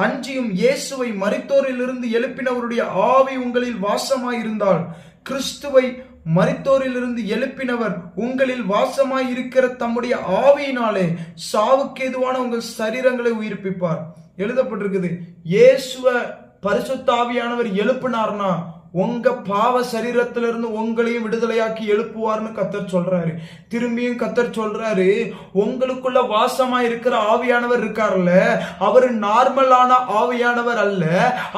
அன்றியும் இயேசுவை மரித்தோரிலிருந்து எழுப்பினவருடைய ஆவி உங்களில் வாசமாயிருந்தால், கிறிஸ்துவை மரித்தோரிலிருந்து எழுப்பினவர் உங்களில் வாசமாய் இருக்கிற தம்முடைய ஆவியினாலே சாவுக்கு ஏதுவான உங்கள் சரீரங்களை உயிர்ப்பிப்பார். எழுதப்பட்டிருக்குது, இயேசுவ பரிசுத்த ஆவியானவர் எழுப்பினார்னா உங்க பாவ சரீரத்திலிருந்து உங்களையும் விடுதலையாக்கி எழுப்புவார்னு கர்த்தர் சொல்றாரு. திரும்பியும் கர்த்தர் சொல்றாரு, உங்களுக்குள்ள வாசமா இருக்கிற ஆவியானவர் இருக்கார்ல, அவர் நார்மலான ஆவியானவர் அல்ல,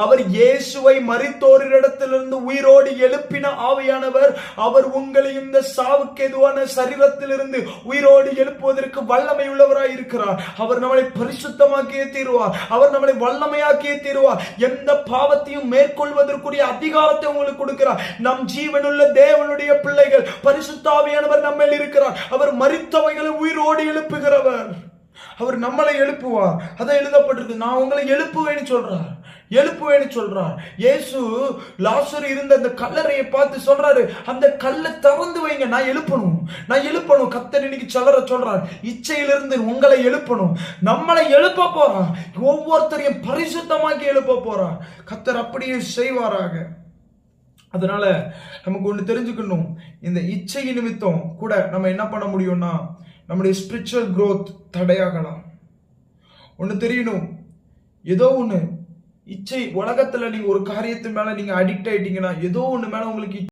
அவர் இயேசுவை மரித்தோரிடத்திலிருந்து உயிரோடு எழுப்பின ஆவியானவர். அவர் உங்களையும் இந்த சாவுக்கு எதுவான சரீரத்திலிருந்து உயிரோடு எழுப்புவதற்கு வல்லமை உள்ளவராய் இருக்கிறார். அவர் நம்மளை பரிசுத்தமாக்கியே தீருவார். அவர் நம்மளை வல்லமையாக்கியே தீருவார். எந்த பாவத்தையும் மேற்கொள்வதற்குரிய அதிகாரத்தை உங்களுக்கு கொடுக்கிறார். நம் ஜீவனுள்ள தேவனுடைய பிள்ளைகள், பரிசுத்த ஆவியானவர் நம்மில் இருக்கிறார். அவர் மரித்தவைகளை உயிரோடு எழுப்புகிறவர். அவர் நம்மளை எழுப்புவார். அதான் எழுதப்பட்டிருக்கு, நான் உங்களை எழுப்புவேன்னு சொல்றார். எழுப்புவேன்னு சொல்றார். இயேசு லாசரு இருந்த அந்த கல்லறையை பார்த்து சொல்றாரு, அந்த கல்லை திறந்து வைங்க, நான் எழுப்பணும், நான் எழுப்பணும். கர்த்தர் இன்னைக்கு சொல்றார், இச்சையிலிருந்து உங்களை எழுப்பணும், நம்மளை எழுப்ப போறார். ஒவ்வொருத்தரையும் பரிசுத்தமாக்கி எழுப்ப போறார். கர்த்தர் அப்படியே செய்வாராக. அதனால நமக்கு ஒன்று தெரிஞ்சுக்கணும், இந்த இச்சை நிமித்தம் கூட நம்ம என்ன பண்ண முடியும்னா நம்முடைய ஸ்பிரிச்சுவல் growth தடையாகலாம். ஒன்று தெரியணும், ஏதோ ஒன்று இச்சை, உலகத்துல நீங்க ஒரு காரியத்து மேல நீங்க அடிக்ட் ஆயிட்டீங்கன்னா, ஏதோ ஒன்று மேல உங்களுக்கு